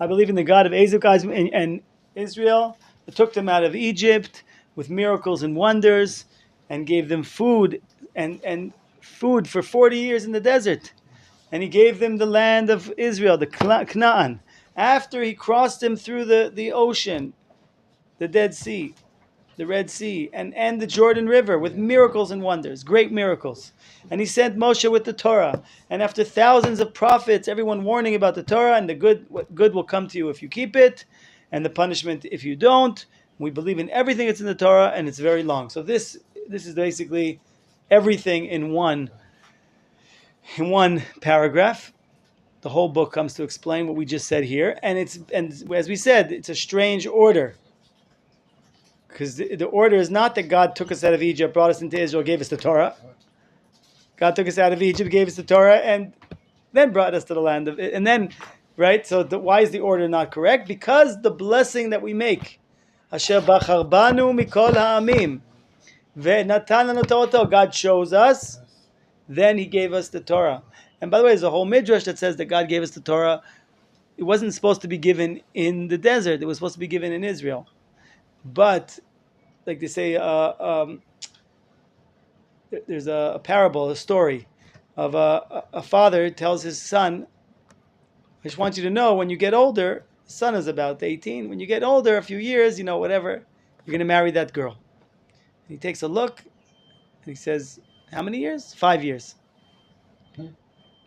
I believe in the God of Isaac and Israel, that took them out of Egypt with miracles and wonders, and gave them food and food for 40 years in the desert. And he gave them the land of Israel, the Canaan. After he crossed them through the ocean, the Dead Sea, the Red Sea, and the Jordan River with miracles and wonders, great miracles. And he sent Moshe with the Torah. And after thousands of prophets, everyone warning about the Torah, and the good will come to you if you keep it, and the punishment if you don't. We believe in everything that's in the Torah, and it's very long. So this is basically everything in one paragraph. The whole book comes to explain what we just said here, and as we said, it's a strange order. Because the order is not that God took us out of Egypt, brought us into Israel, gave us the Torah. God took us out of Egypt, gave us the Torah, and then brought us to the land of it. And then, right? So why is the order not correct? Because the blessing that we make, Asher bachar banu mikol ha'amim, ve'natan lanu Torah, God chose us, then He gave us the Torah. And by the way, there's a whole midrash that says that God gave us the Torah. It wasn't supposed to be given in the desert. It was supposed to be given in Israel. But, like they say, there's a parable, a story of a father tells his son, I just want you to know, when you get older, the son is about 18, when you get older, a few years, whatever, you're going to marry that girl. And he takes a look, and he says, how many years? 5 years.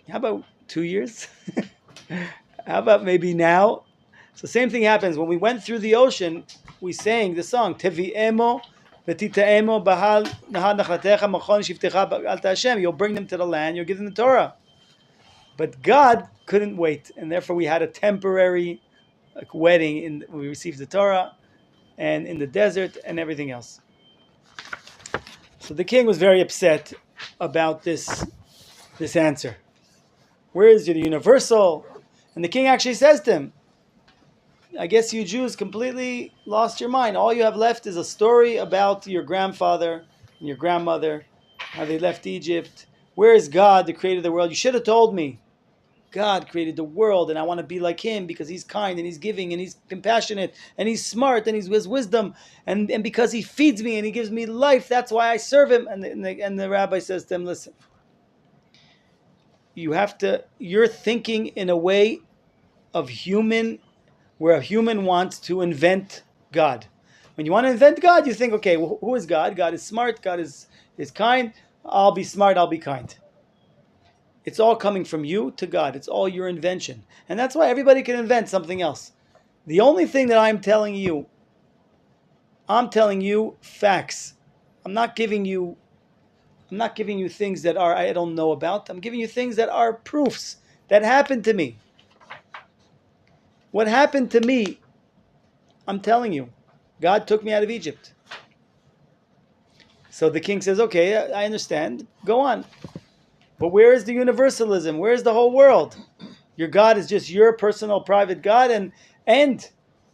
How about 2 years? How about maybe now? So same thing happens. When we went through the ocean, we sang the song, Tevi'emo v'tita'emo bahal nahad nachlatecha machon shivtecha al ta'ashem. You'll bring them to the land, you'll give them the Torah. But God couldn't wait, and therefore we had a temporary wedding. We received the Torah, and in the desert, and everything else. So the king was very upset about this answer. Where is the universal? And the king actually says to him, I guess you Jews completely lost your mind. All you have left is a story about your grandfather and your grandmother, how they left Egypt. Where is God, the creator of the world? You should have told me. God created the world, and I want to be like Him because He's kind and He's giving and He's compassionate and He's smart and He has wisdom, and because He feeds me and He gives me life, that's why I serve Him. And the rabbi says to him, listen, you're thinking in a way of where a human wants to invent God. When you want to invent God, you think, okay, well, who is God? God is smart, God is kind, I'll be smart, I'll be kind. It's all coming from you to God. It's all your invention. And that's why everybody can invent something else. The only thing that I'm telling you facts. I'm not giving you things that I don't know about. I'm giving you things that are proofs that happened to me. What happened to me, I'm telling you. God took me out of Egypt. So the king says, okay, I understand. Go on. But where is the universalism? Where is the whole world? Your God is just your personal, private God, and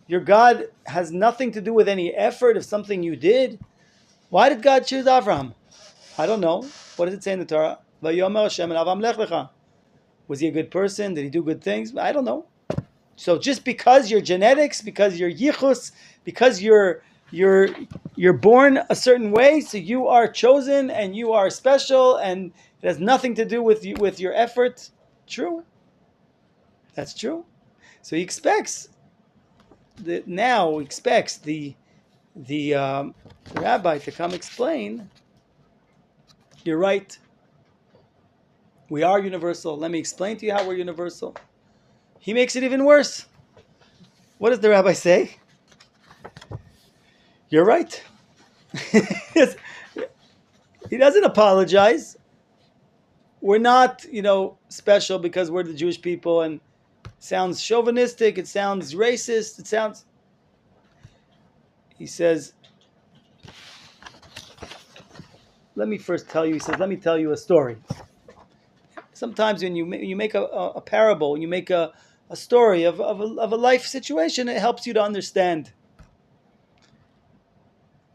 your God has nothing to do with any effort of something you did. Why did God choose Avraham? I don't know. What does it say in the Torah? Vayomer Hashem el Avraham lech lecha. Was he a good person? Did he do good things? I don't know. So just because you're genetics, because you're yichus, because you're born a certain way, so you are chosen and you are special, and it has nothing to do with your effort. True. That's true. So he expects the rabbi to come explain. You're right. We are universal. Let me explain to you how we're universal. He makes it even worse. What does the rabbi say? You're right. He doesn't apologize. We're not, special because we're the Jewish people, and it sounds chauvinistic, it sounds racist, he says, let me tell you a story. Sometimes when you make a parable, you make a story of a life situation, it helps you to understand.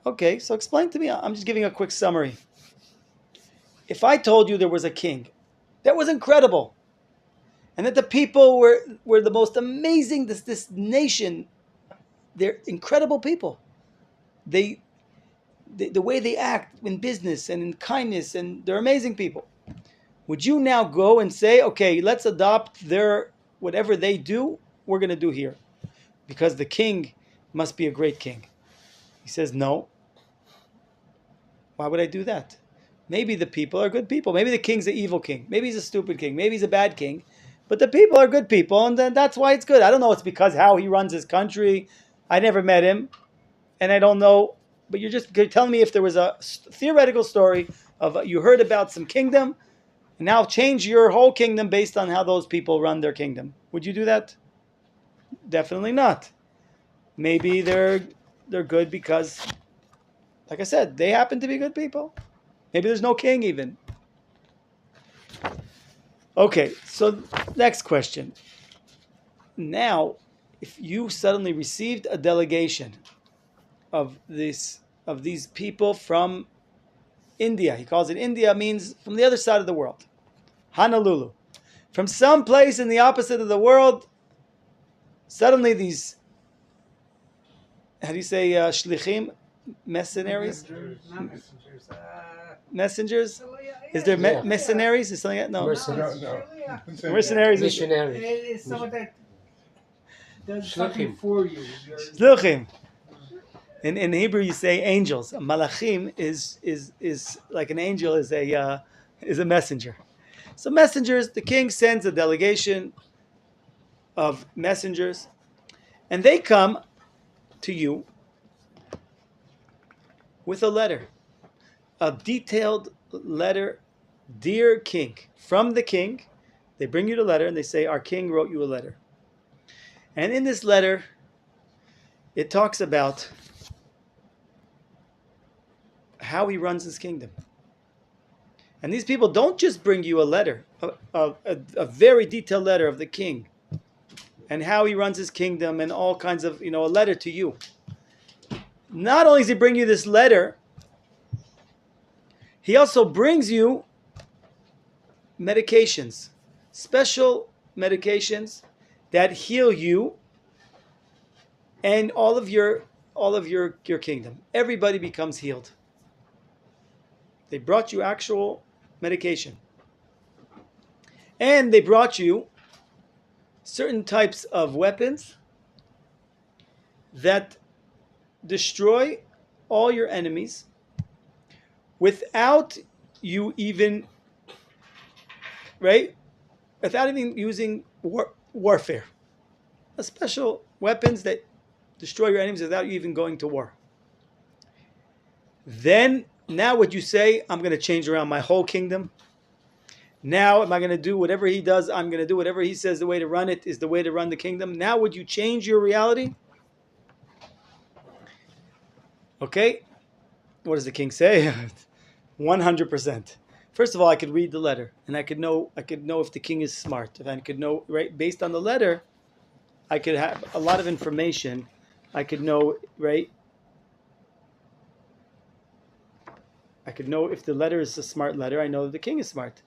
Okay, so explain to me. I'm just giving a quick summary. If I told you there was a king that was incredible, and that the people were the most amazing. This nation, they're incredible people. They the way they act in business and in kindness, and they're amazing people. Would you now go and say, okay, let's adopt their whatever they do, we're going to do here, because the king must be a great king? He says, no. Why would I do that? Maybe the people are good people. Maybe the king's an evil king. Maybe he's a stupid king. Maybe he's a bad king. But the people are good people, and then that's why it's good. I don't know. It's because how he runs his country. I never met him, and I don't know. But you're telling me if there was a theoretical story of you heard about some kingdom, and now change your whole kingdom based on how those people run their kingdom. Would you do that? Definitely not. Maybe they're good because, like I said, they happen to be good people. Maybe there's no king even. Okay, so next question. Now, if you suddenly received a delegation of these people from India, he calls it India, means from the other side of the world, Honolulu, from some place in the opposite of the world, suddenly these, how do you say, shlichim, mercenaries? Messengers? Is there mercenaries? Is something like that? No. Mercenaries. Missionaries. It's someone that does something for you. Shluchim. In Hebrew, you say angels. Malachim is like an angel is a messenger. So messengers, the king sends a delegation of messengers, and they come to you with a letter, a detailed letter, dear king, from the king. They bring you the letter and they say, our king wrote you a letter. And in this letter, it talks about how he runs his kingdom. And these people don't just bring you a letter, a very detailed letter of the king and how he runs his kingdom and all kinds of, a letter to you. Not only does he bring you this letter, he also brings you medications, special medications that heal you and all of your kingdom. Everybody becomes healed. They brought you actual medication. And they brought you certain types of weapons that destroy all your enemies without you even, without even using warfare. Special weapons that destroy your enemies without you even going to war. Then, now would you say, I'm going to change around my whole kingdom? Now, am I going to do whatever he does? I'm going to do whatever he says the way to run it is the way to run the kingdom. Now, would you change your reality? Okay. What does the king say? 100%. First of all, I could read the letter and I could know if the king is smart. If I could know, based on the letter, I could have a lot of information. I could know, I could know if the letter is a smart letter. I know that the king is smart.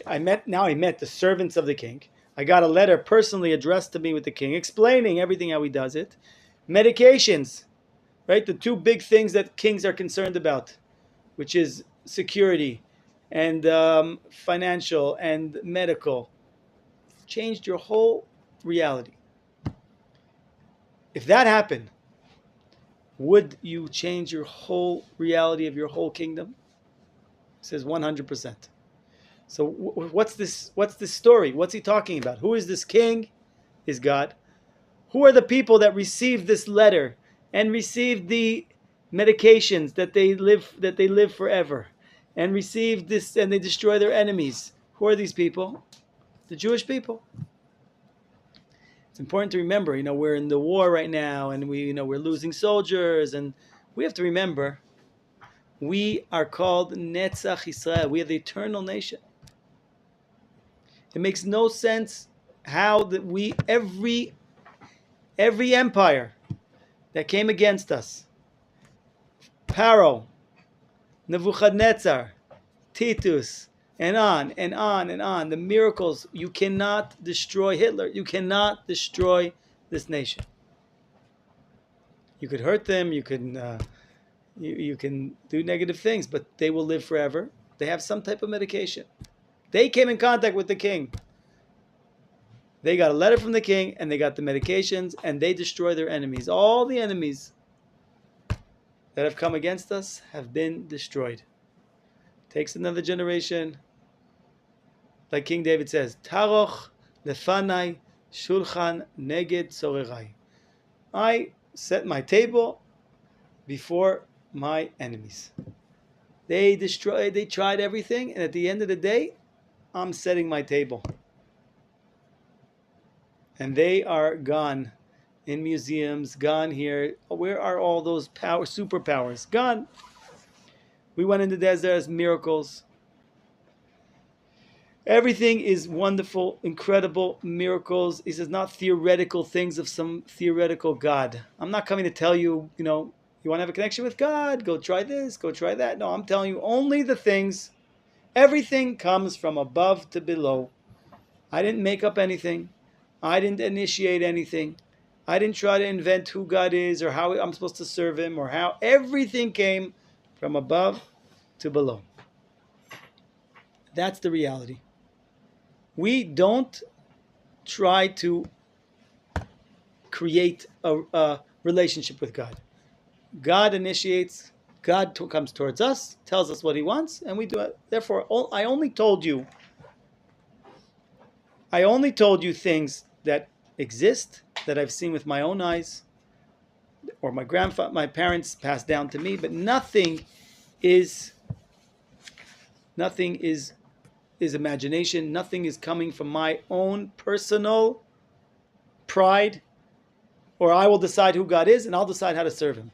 I met the servants of the king. I got a letter personally addressed to me with the king, explaining everything how he does it. Medications, the two big things that kings are concerned about, which is security and financial and medical. Changed your whole reality. If that happened, would you change your whole reality of your whole kingdom? It says 100%. So what's this story? What's he talking about? Who is this king? Is God. Who are the people that received this letter and received the medications that they live forever and received this and they destroy their enemies? Who are these people? The Jewish people. It's important to remember, we're in the war right now and we're losing soldiers, and we have to remember we are called Netzach Israel. We are the eternal nation. It makes no sense how that every empire that came against us, Paro, Nebuchadnezzar, Titus, and on and on and on. The miracles. You cannot destroy Hitler. You cannot destroy this nation. You could hurt them. You can you can do negative things, but they will live forever. They have some type of medication. They came in contact with the king. They got a letter from the king, and they got the medications, and they destroy their enemies. All the enemies that have come against us have been destroyed. Takes another generation. Like King David says, Taroch lefanai shulchan neged sorerai. I set my table before my enemies. They destroyed, they tried everything, and at the end of the day, I'm setting my table. And they are gone in museums, gone here. Where are all those superpowers? Gone. We went in the desert as miracles. Everything is wonderful, incredible miracles. He says, not theoretical things of some theoretical God. I'm not coming to tell you, you want to have a connection with God? Go try this, go try that. No, I'm telling you only the things. Everything comes from above to below. I didn't make up anything. I didn't initiate anything. I didn't try to invent who God is or how I'm supposed to serve Him or how. Everything came from above to below. That's the reality. We don't try to create a relationship with God. God initiates. God comes towards us, tells us what He wants, and we do it. Therefore, I only told you things that exist, that I've seen with my own eyes, or my parents passed down to me, but nothing is imagination. Nothing is coming from my own personal pride, or I will decide who God is and I'll decide how to serve Him.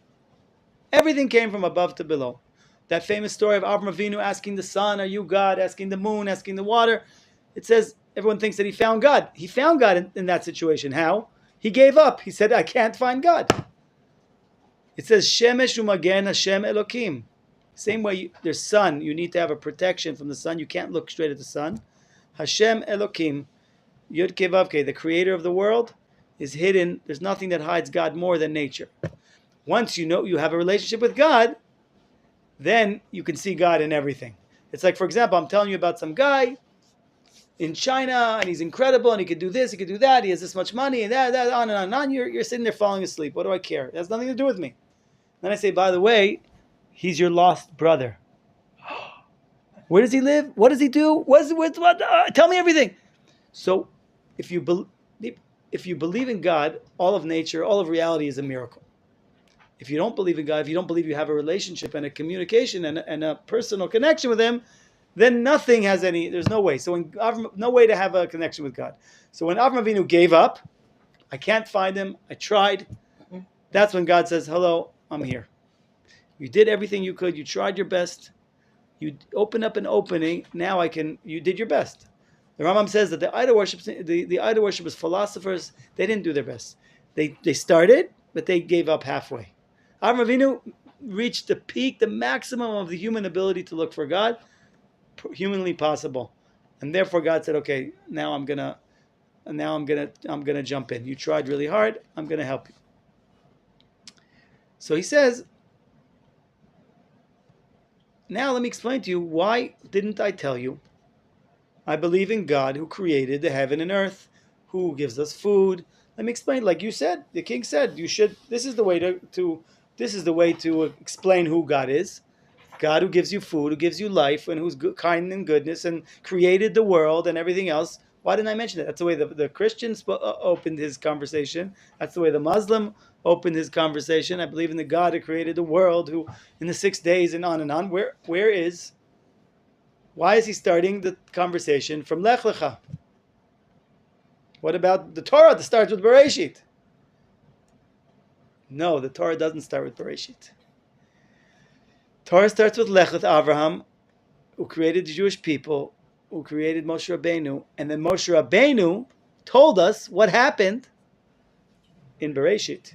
Everything came from above to below. That famous story of Avraham Avinu asking the sun, "Are you God?" Asking the moon, asking the water. It says everyone thinks that he found God. He found God in that situation. How? He gave up. He said, "I can't find God." It says, "Shemesh umagen Hashem Elokim." Same way, there's sun. You need to have a protection from the sun. You can't look straight at the sun. Hashem Elokim, Yud Kei Vav Kei, the creator of the world, is hidden. There's nothing that hides God more than nature. Once you know you have a relationship with God, then you can see God in everything. It's like, for example, I'm telling you about some guy in China, and he's incredible, and he could do this, he could do that, he has this much money, and that, on and on and on. You're sitting there falling asleep. What do I care? It has nothing to do with me. Then I say, by the way, he's your lost brother. Where does he live? What does he do? Tell me everything. So, if you believe in God, all of nature, all of reality is a miracle. If you don't believe in God, if you don't believe you have a relationship and a communication and a personal connection with Him, then nothing has any. There's no way. So, no way to have a connection with God. So, when Avraham Avinu gave up, I can't find Him. I tried. That's when God says, "Hello, I'm here." You did everything you could. You tried your best. You opened up an opening. Now you did your best. The Rambam says that the idol worshippers, philosophers, they didn't do their best. They started, but they gave up halfway. Avraham Avinu reached the peak, the maximum of the human ability to look for God, humanly possible, and therefore God said, "Okay, now I'm gonna jump in. You tried really hard. I'm gonna help you." So He says, now let me explain to you, why didn't I tell you? I believe in God who created the heaven and earth, who gives us food. Let me explain. Like you said, the king said, this is the way to explain who God is. God who gives you food, who gives you life, and who's kind and goodness, and created the world and everything else. Why didn't I mention that? That's the way the Christian opened his conversation. That's the way the Muslim opened his conversation. I believe in the God who created the world, who in the 6 days and on and on. Why is he starting the conversation from Lech Lecha? What about the Torah that starts with Bereshit? No, the Torah doesn't start with Bereshit. Torah starts with Lech, with Avraham, who created the Jewish people, who created Moshe Rabbeinu, and then Moshe Rabbeinu told us what happened in Bereshit.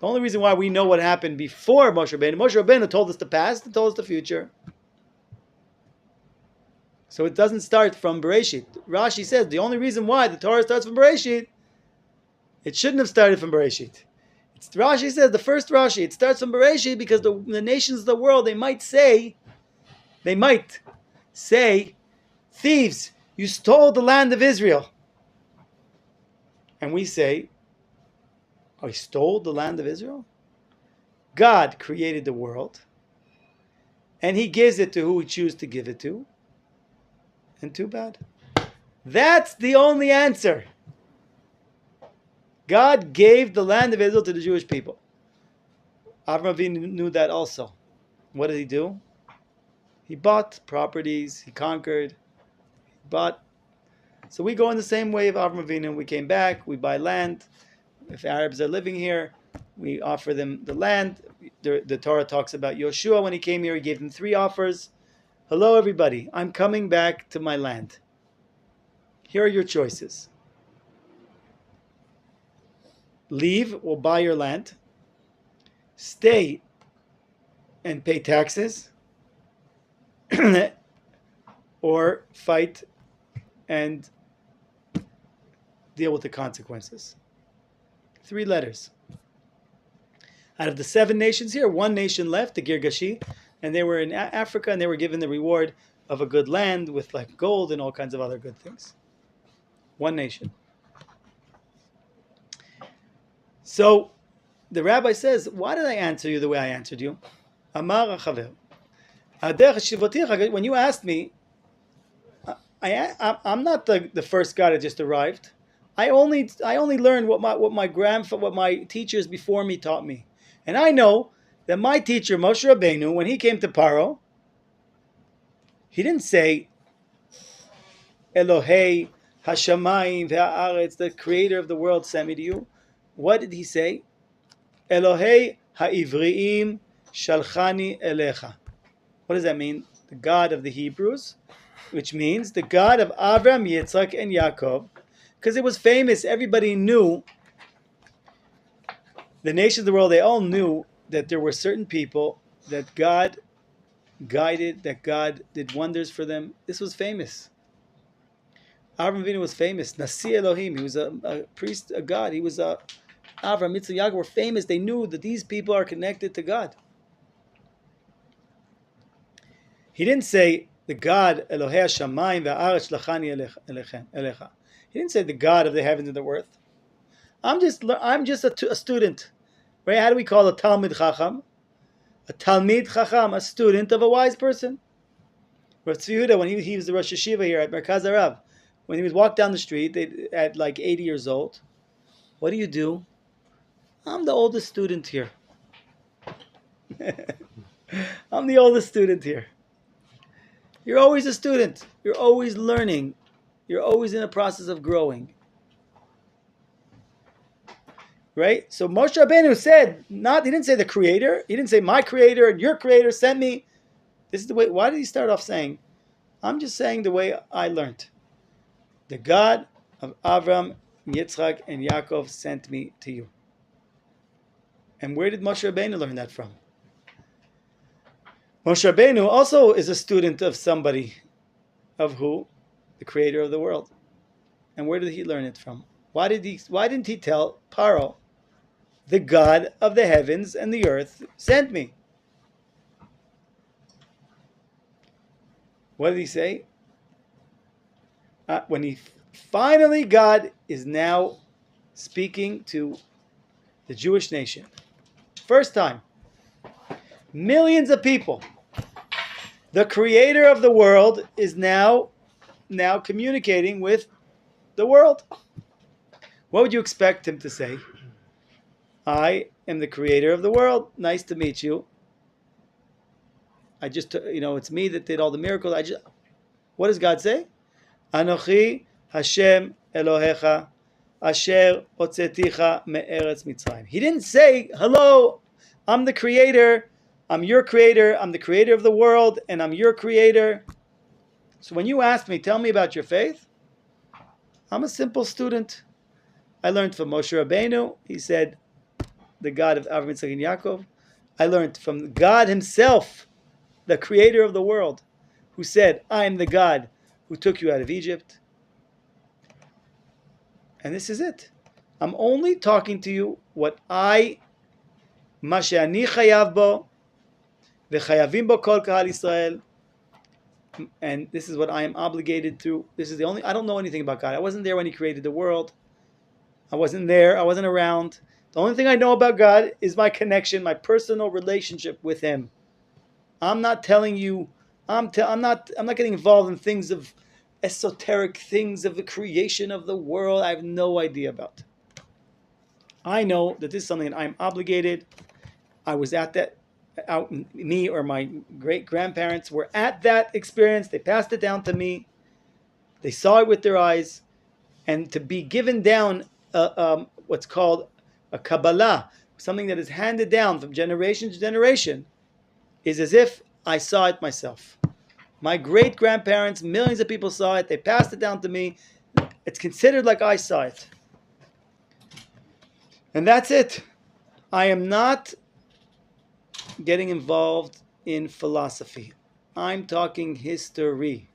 The only reason why we know what happened before Moshe Rabbeinu told us the past and told us the future. So it doesn't start from Bereshit. Rashi says the only reason why the Torah starts from Bereshit, it shouldn't have started from Bereshit. Rashi says, the first Rashi, it starts from Bereshit because the nations of the world, they might say, thieves, you stole the land of Israel. And we say, oh, he stole the land of Israel? God created the world, and he gives it to who he chooses to give it to, and too bad. That's the only answer. God gave the land of Israel to the Jewish people. Avraham Avinu knew that also. What did he do? He bought properties, he conquered, he bought. So we go in the same way of Avraham Avinu. We came back, we buy land. If Arabs are living here, we offer them the land. The Torah talks about Yoshua. When he came here, he gave them 3 offers. Hello, everybody. I'm coming back to my land. Here are your choices. Leave, we'll buy your land. Stay and pay taxes. Or fight and deal with the consequences. 3 letters. Out of the 7 nations here, 1 nation left, the Girgashi, and they were in Africa, and they were given the reward of a good land with like gold and all kinds of other good things. 1 nation. So the rabbi says, why did I answer you the way I answered you? Amar HaChaver. When you asked me, I'm not the first guy that just arrived. I only learned what my teachers before me taught me. And I know that my teacher, Moshe Rabbeinu, when he came to Paro, he didn't say, Elohei Hashamayim ve'ha'aretz, the creator of the world sent me to you. What did he say? Elohei ha'ivriim shalchani elecha. What does that mean? The God of the Hebrews, which means the God of Abraham, Yitzchak, and Yaakov, because it was famous. Everybody knew. The nations of the world, they all knew that there were certain people that God guided, that God did wonders for them. This was famous. Avraham Avinu was famous. Nasi Elohim, he was a priest, a God. He was Avraham, Yitzchak, Yaakov were famous. They knew that these people are connected to God. He didn't say the God Elohei Shamayim ve'aretz lachani elecha. He didn't say the God of the heavens and the earth. I'm just a student, right? How do we call a Talmid Chacham? A Talmid Chacham, a student of a wise person. Rav Tzvi Yehuda, when he was the Rosh Yeshiva here at Merkaz Harav, when he would walk down the street at like 80 years old, what do? I'm the oldest student here. I'm the oldest student here. You're always a student. You're always learning. You're always in a process of growing. Right? So Moshe Rabbeinu said, he didn't say the creator. He didn't say my creator and your creator sent me. This is the way. Why did he start off saying, I'm just saying the way I learned. The God of Avram, Yitzchak, and Yaakov sent me to you. And where did Moshe Rabbeinu learn that from? Moshe Rabbeinu also is a student of somebody. Of who? The creator of the world. And where did he learn it from? Why didn't he tell Paro, the God of the heavens and the earth sent me? What did he say? When finally God is now speaking to the Jewish nation. First time. Millions of people. The creator of the world is now communicating with the world. What would you expect him to say? I am the creator of the world. Nice to meet you. It's me that did all the miracles. What does God say? Anochi Hashem Elohecha Asher Otzeticha Me'eretz Mitzrayim. He didn't say, hello, I'm the creator. I'm your creator. I'm the creator of the world, and I'm your creator. So when you ask me, tell me about your faith, I'm a simple student. I learned from Moshe Rabbeinu. He said, the God of Avraham, Yitzchak, and Yaakov. I learned from God himself, the creator of the world, who said, I am the God who took you out of Egypt. And this is it. I'm only talking to you what מה שאני חייב בו, וחייבים בו כל קהל ישראל. And this is what I am obligated to. This is the only, I don't know anything about God. I wasn't there when he created the world. I wasn't there. I wasn't around. The only thing I know about God is my connection, my personal relationship with him. I'm not telling you, I'm not getting involved in things of esoteric things of the creation of the world. I have no idea about. I know that this is something that I'm obligated. I was at that, me or my great grandparents were at that experience. They passed it down to me. They saw it with their eyes. And to be given down what's called a Kabbalah, something that is handed down from generation to generation, is as if I saw it myself. My great grandparents, millions of people saw it. They passed it down to me. It's considered like I saw it. And that's it. I am not getting involved in philosophy. I'm talking history.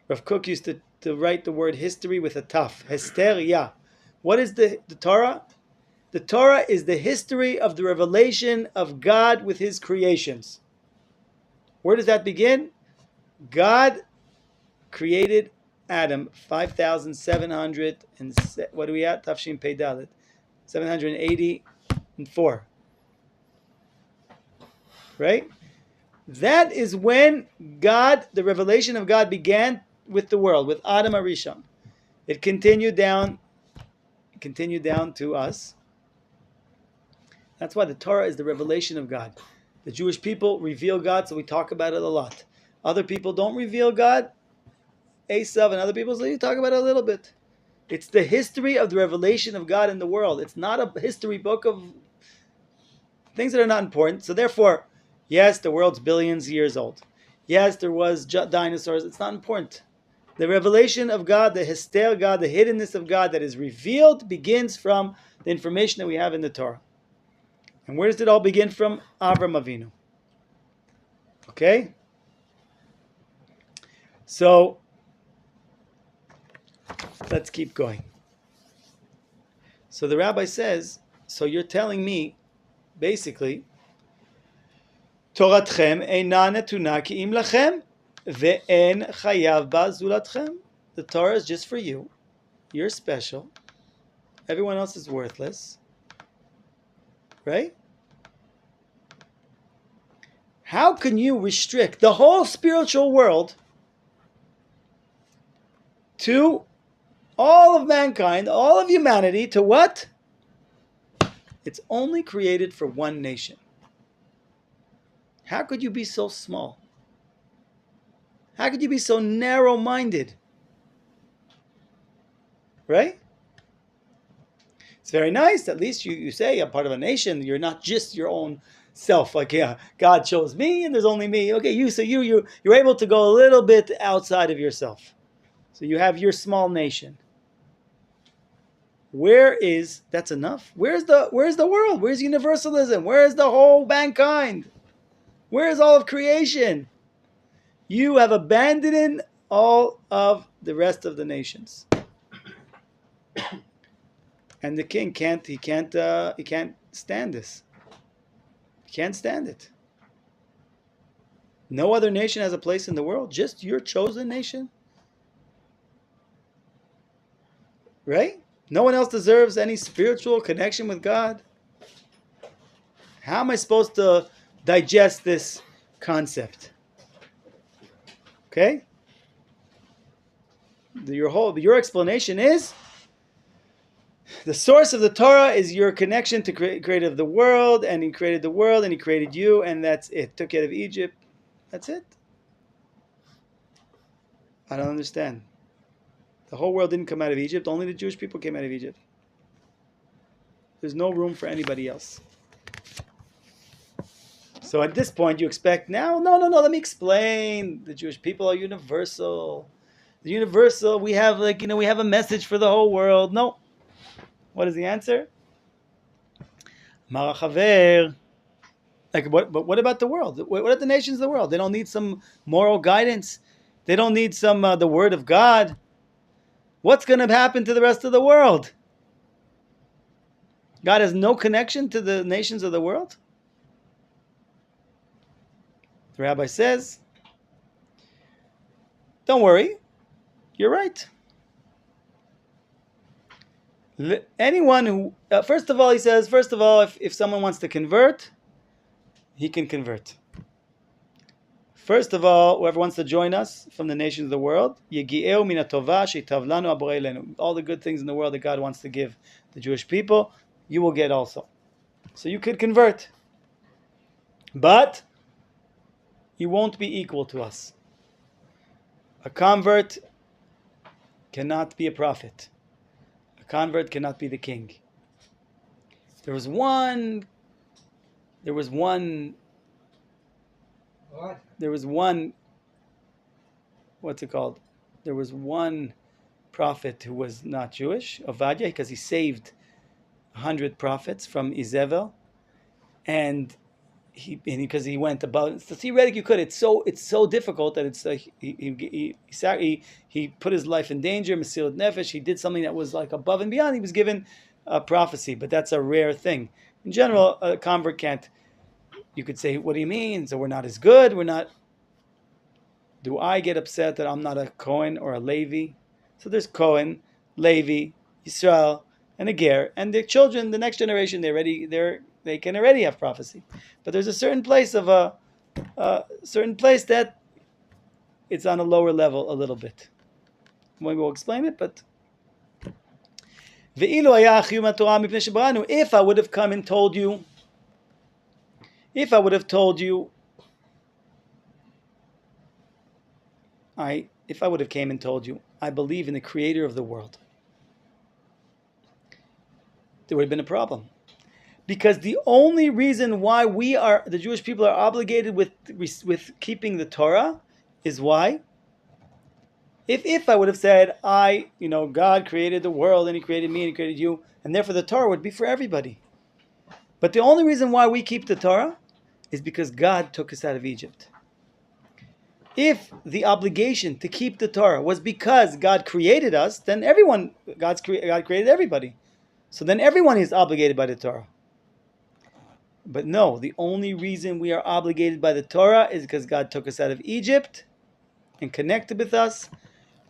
Rav Kook used to write the word history with a taf. Hysteria. What is the Torah? The Torah is the history of the revelation of God with his creations. Where does that begin? God created Adam 5,700 and what are we at? Tafshin Pei Dalet. 784. Right? That is when God, the revelation of God began with the world, with Adam Arishon. It continued down to us. That's why the Torah is the revelation of God. The Jewish people reveal God, so we talk about it a lot. Other people don't reveal God. Esav and other people, so you talk about it a little bit. It's the history of the revelation of God in the world. It's not a history book of things that are not important. So therefore, yes, the world's billions of years old. Yes, there was dinosaurs. It's not important. The revelation of God, the Hester God, the hiddenness of God that is revealed begins from the information that we have in the Torah. And where does it all begin from? Avram Avinu. Okay? So, let's keep going. So the rabbi says, so you're telling me, basically, Toratchem eina netuna ki im lachem ve'en chayav ba zulatchem. The Torah is just for you. You're special. Everyone else is worthless. Right? How can you restrict the whole spiritual world to all of mankind, all of humanity, to what? It's only created for one nation. How could you be so small? How could you be so narrow-minded? Right? It's very nice. At least you say I'm part of a nation. You're not just your own self. Like, yeah, God chose me and there's only me. Okay, you're able to go a little bit outside of yourself. So you have your small nation. That's enough? Where's the world? Where's universalism? Where is the whole mankind? Where is all of creation? You have abandoned all of the rest of the nations. And the king can't stand this. He can't stand it. No other nation has a place in the world, just your chosen nation. Right? No one else deserves any spiritual connection with God. How am I supposed to digest this concept? Okay? Your explanation is the source of the Torah is your connection to creator of the world, and he created the world, and he created you, and that's it. Took you out of Egypt. That's it. I don't understand. The whole world didn't come out of Egypt. Only the Jewish people came out of Egypt. There's no room for anybody else. So at this point, you expect now, no, let me explain. The Jewish people are universal. The universal, we have we have a message for the whole world. No. What is the answer? Marachaver. But what about the world? What are the nations of the world? They don't need some moral guidance. They don't need some the word of God. What's going to happen to the rest of the world? God has no connection to the nations of the world? The rabbi says, don't worry, you're right. Anyone who, first of all, he says, if someone wants to convert, he can convert. First of all, whoever wants to join us from the nations of the world, all the good things in the world that God wants to give the Jewish people, you will get also. So you could convert. But you won't be equal to us. A convert cannot be a prophet. A convert cannot be the king. There was one, what's it called? There was one prophet who was not Jewish, Ovadia, because he saved 100 prophets from Izebel, and because he went above. So theoretically, you could. It's so difficult that it's like he put his life in danger. Mesilat Nefesh. He did something that was like above and beyond. He was given a prophecy, but that's a rare thing. In general, a convert can't. You could say, "What do you mean? So we're not as good? We're not." Do I get upset that I'm not a Cohen or a Levi? So there's Cohen, Levi, Yisrael, and a Ger, and the children, the next generation, they can already have prophecy. But there's a certain place that it's on a lower level a little bit. Maybe we'll explain it, but if I would have come and told you, if I would have came and told you, I believe in the creator of the world, there would have been a problem. Because the only reason why the Jewish people are obligated with keeping the Torah is why? If I would have said, God created the world and He created me and He created you, and therefore the Torah would be for everybody. But the only reason why we keep the Torah is because God took us out of Egypt. If the obligation to keep the Torah was because God created us, then God created everybody. So then everyone is obligated by the Torah. But no, the only reason we are obligated by the Torah is because God took us out of Egypt and connected with us,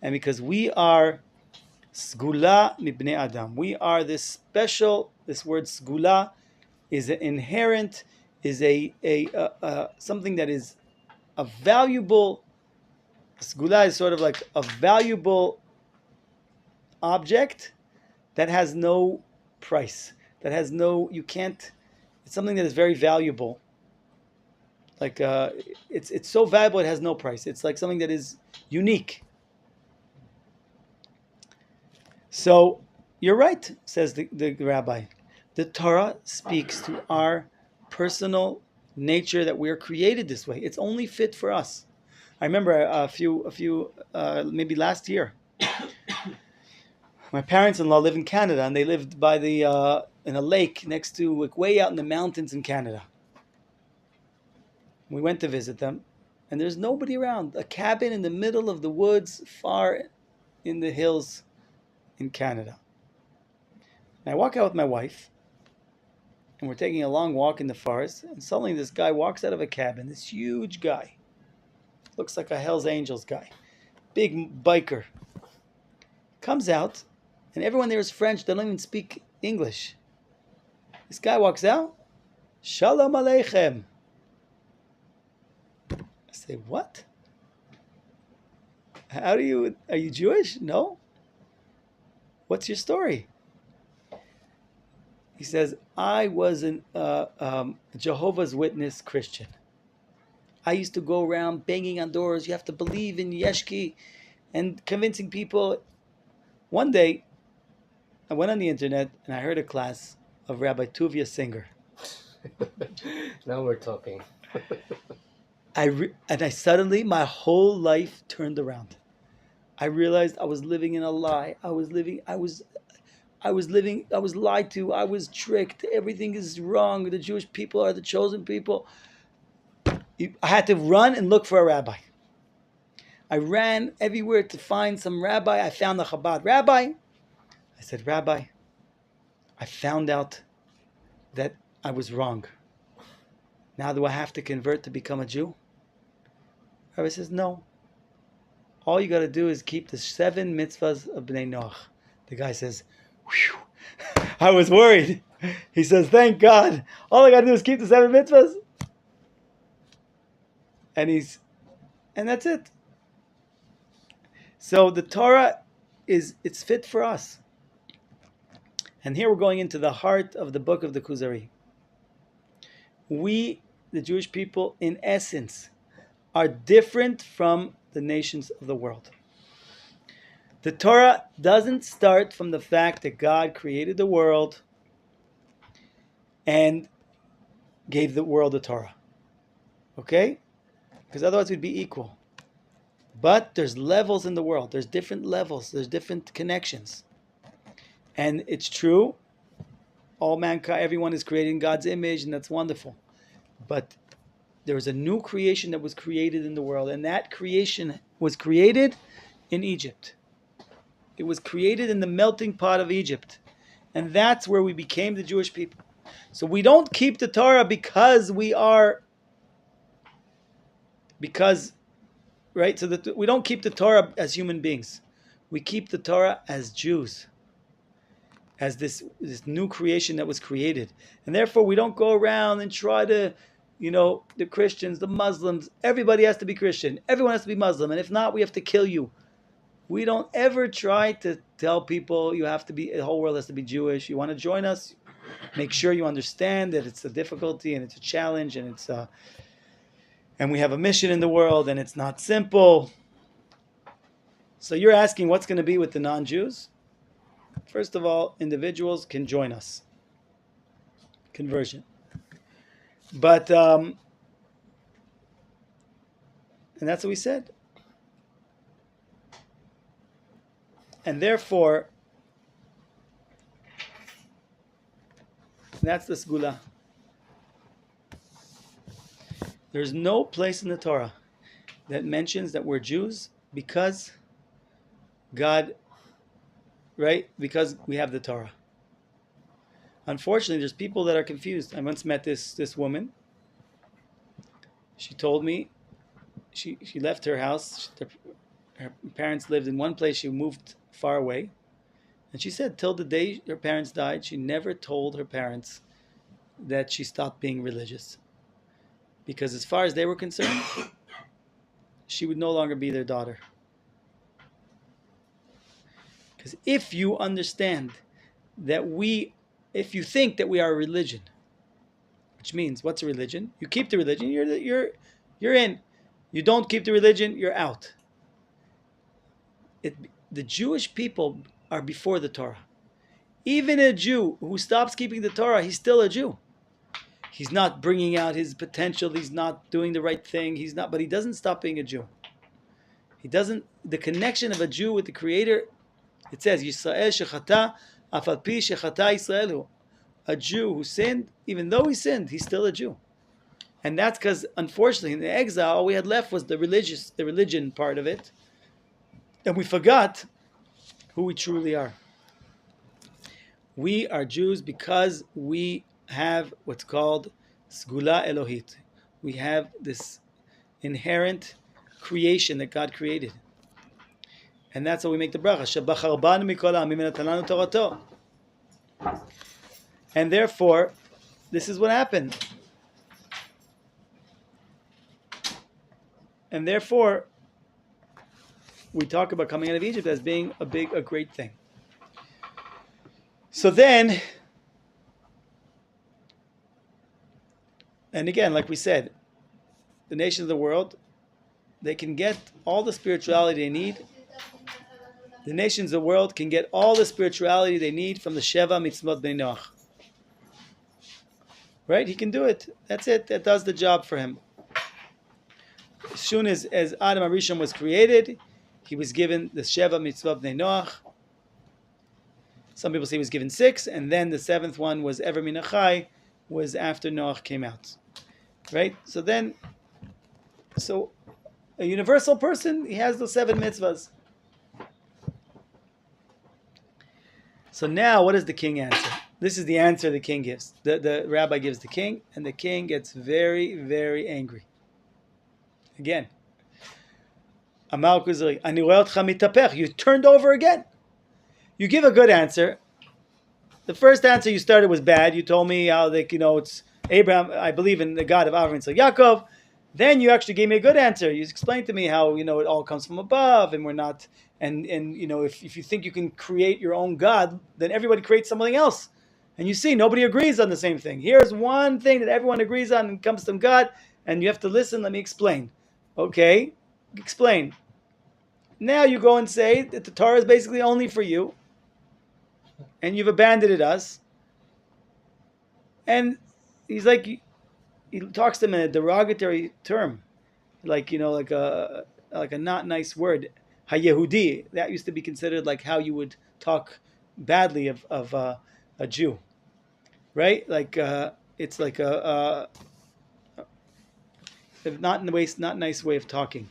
and because we are Sgula mibnei Adam. We are this special. This word Sgula is an inherent, is a something that is a valuable. Sgula is sort of like a valuable object that has no price. You can't. It's something that is very valuable. Like it's so valuable it has no price. It's like something that is unique. So you're right, says the rabbi. The Torah speaks to our personal nature that we are created this way. It's only fit for us. I remember a few maybe last year. My parents-in-law live in Canada, and they lived by in a lake next to, way out in the mountains in Canada. We went to visit them, and there's nobody around. A cabin in the middle of the woods, far in the hills in Canada. And I walk out with my wife, and we're taking a long walk in the forest, and suddenly this guy walks out of a cabin, this huge guy. Looks like a Hells Angels guy. Big biker. Comes out, and everyone there is French. They don't even speak English. This guy walks out. Shalom Aleichem. I say, what? Are you Jewish? No. What's your story? He says, I was a Jehovah's Witness Christian. I used to go around banging on doors. You have to believe in Yeshki and convincing people. One day, I went on the internet and I heard a class of Rabbi Tuvia Singer. Now we're talking. I suddenly, my whole life turned around. I realized I was living in a lie. I was lied to. I was tricked. Everything is wrong. The Jewish people are the chosen people. I had to run and look for a rabbi. I ran everywhere to find some rabbi. I found a Chabad rabbi. I said, Rabbi, I found out that I was wrong. Now do I have to convert to become a Jew? Rabbi says, no. All you got to do is keep the 7 mitzvahs of Bnei Noach. The guy says, whew, I was worried. He says, thank God. All I got to do is keep the 7 mitzvahs. And that's it. So the Torah it's fit for us. And here we're going into the heart of the book of the Kuzari. We, the Jewish people, in essence, are different from the nations of the world. The Torah doesn't start from the fact that God created the world and gave the world the Torah. Okay? Because otherwise we'd be equal. But there's levels in the world. There's different levels. There's different connections. And it's true, all mankind, everyone is created in God's image, and that's wonderful. But there was a new creation that was created in the world, and that creation was created in Egypt. It was created in the melting pot of Egypt. And that's where we became the Jewish people. So we don't keep the Torah because, right? So that we don't keep the Torah as human beings. We keep the Torah as Jews, as this new creation that was created. And therefore we don't go around and try to, the Christians, the Muslims, everybody has to be Christian. Everyone has to be Muslim. And if not, we have to kill you. We don't ever try to tell people the whole world has to be Jewish. You want to join us? Make sure you understand that it's a difficulty and it's a challenge and we have a mission in the world and it's not simple. So you're asking what's going to be with the non-Jews? First of all, individuals can join us. Conversion. But, and that's what we said. And therefore, that's the Sgula. There's no place in the Torah that mentions that we're Jews because God, right? Because we have the Torah. Unfortunately, there's people that are confused. I once met this woman. She told me she left her house. Her parents lived in one place. She moved far away. And she said till the day her parents died, she never told her parents that she stopped being religious. Because as far as they were concerned, she would no longer be their daughter. Because if you understand that if you think that we are a religion, which means what's a religion? You keep the religion, you're in. You don't keep the religion, you're out. The Jewish people are before the Torah. Even a Jew who stops keeping the Torah, he's still a Jew. He's not bringing out his potential. He's not doing the right thing. But he doesn't stop being a Jew. The connection of a Jew with the Creator, it says, Yisrael shechata, afal pi shechata Yisraelu. A Jew who sinned, even though he sinned, he's still a Jew. And that's because, unfortunately, in the exile, all we had left was the religion part of it. And we forgot who we truly are. We are Jews because we have what's called Sgula Elohit. We have this inherent creation that God created. And that's how we make the bracha. Shabachar banu mikol ha'amim v'natan lanu torato. And therefore, this is what happened. And therefore, we talk about coming out of Egypt as being a great thing. So then, and again, like we said, the nations of the world, they can get all the spirituality they need. The nations of the world can get all the spirituality they need from the Sheva Mitzvot Bnei Noach. Right? He can do it. That's it. That does the job for him. As soon as Adam HaRishon was created, he was given the Sheva Mitzvot Bnei Noach. Some people say he was given 6, and then the 7th one was Ever Minachai, was after Noach came out. Right? So a universal person, he has the 7 mitzvahs. So now, what does the king answer? This is the answer the king gives. The rabbi gives the king, and the king gets very, very angry. Again, Amar Kuzari, Ani roeh otcha mitapech. You turned over again. You give a good answer. The first answer you started was bad. You told me how it's Abraham. I believe in the God of Avraham and Yaakov. Then you actually gave me a good answer. You explained to me how it all comes from above, and we're not. And if you think you can create your own God, then everybody creates something else. And you see, nobody agrees on the same thing. Here's one thing that everyone agrees on and comes from God, and you have to listen. Let me explain. Okay, explain. Now you go and say that the Torah is basically only for you, and you've abandoned us. And he's like, he talks to him in a derogatory term, like a not nice word, ha-Yehudi. That used to be considered like how you would talk badly of a Jew, right? Like it's like a not nice way of talking.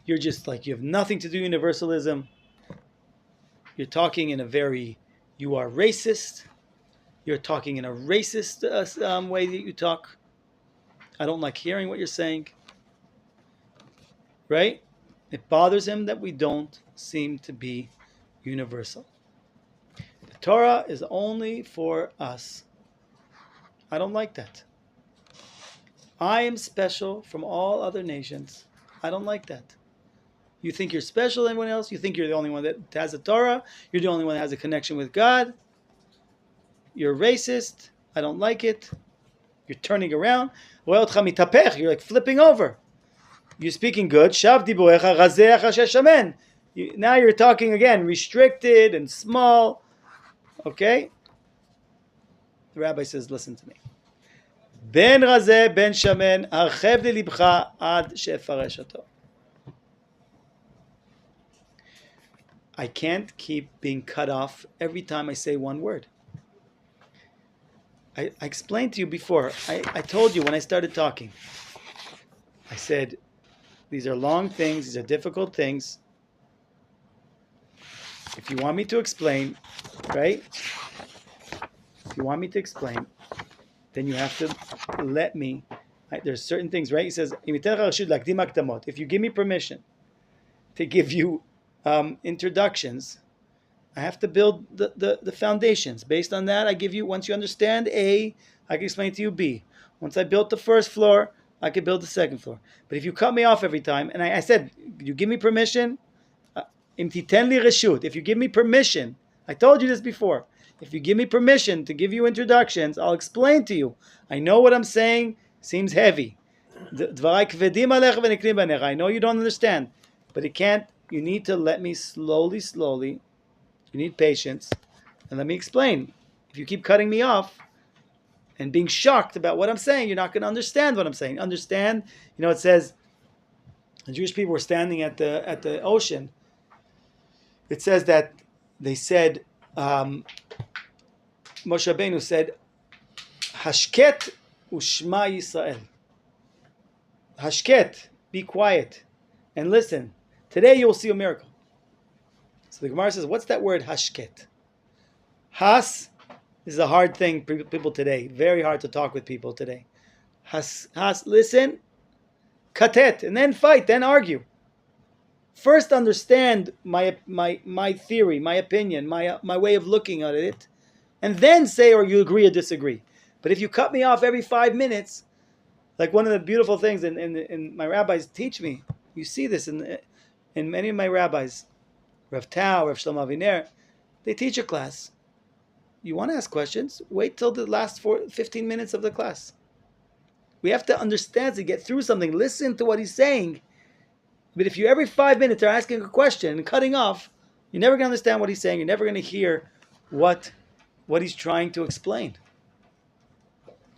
You're just like, you have nothing to do with universalism. You're talking in you are racist. You're talking in a racist way that you talk. I don't like hearing what you're saying. Right? It bothers him that we don't seem to be universal. The Torah is only for us. I don't like that. I am special from all other nations. I don't like that. You think you're special than anyone else? You think you're the only one that has a Torah? You're the only one that has a connection with God? You're racist. I don't like it. You're turning around. You're like flipping over. You're speaking good. Now you're talking again, restricted and small. Okay? The rabbi says, listen to me. Ben razeh ben shamen archev lelibcha ad shefaresh hato. I can't keep being cut off every time I say one word. I explained to you before. I told you when I started talking. I said, these are long things. These are difficult things. If you want me to explain, right? If you want me to explain, then you have to let me. There's certain things, right? He says, if you give me permission to give you introductions, I have to build the foundations. Based on that, I give you, once you understand A, I can explain to you B. Once I built the first floor, I can build the second floor. But if you cut me off every time, and I said, you give me permission, if you give me permission, I told you this before, if you give me permission to give you introductions, I'll explain to you. I know what I'm saying seems heavy. I know you don't understand, but you need to let me slowly, you need patience, and let me explain. If you keep cutting me off and being shocked about what I'm saying, you're not going to understand what I'm saying. Understand? It says, the Jewish people were standing at the ocean. It says that they said, Moshe Rabbeinu said, Hashket ushma Yisrael. Hashket, be quiet and listen. Today you will see a miracle. So the Gemara says, what's that word hashket? Has is a hard thing for people today. Very hard to talk with people today. Has, listen. Katet, and then fight, then argue. First understand my theory, my opinion, my way of looking at it, and then say or you agree or disagree. But if you cut me off every 5 minutes, like one of the beautiful things in my rabbis teach me, you see this in many of my rabbis, Rav Tau, Rav Shlomo Aviner, they teach a class. You want to ask questions? Wait till the last 15 minutes of the class. We have to understand to get through something. Listen to what he's saying. But if you every 5 minutes are asking a question and cutting off, you're never going to understand what he's saying. You're never going to hear what he's trying to explain.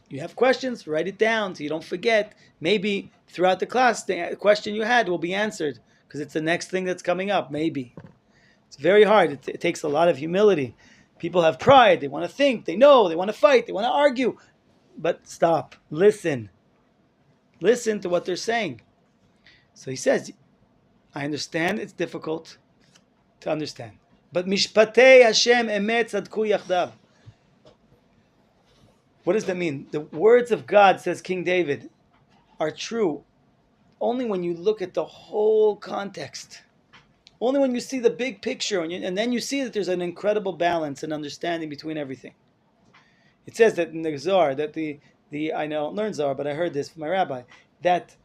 You have questions, write it down so you don't forget. Maybe throughout the class, the question you had will be answered because it's the next thing that's coming up, maybe. It's very hard. It takes a lot of humility. People have pride. They want to think. They know. They want to fight. They want to argue. But stop. Listen. Listen to what they're saying. So he says, I understand it's difficult to understand. But mishpatei Hashem emet tzadku yachdav. What does that mean? The words of God, says King David, are true only when you look at the whole context. Only when you see the big picture, and then you see that there's an incredible balance and understanding between everything. It says that in the Zohar, that the I don't learn Zohar, but I heard this from my rabbi, that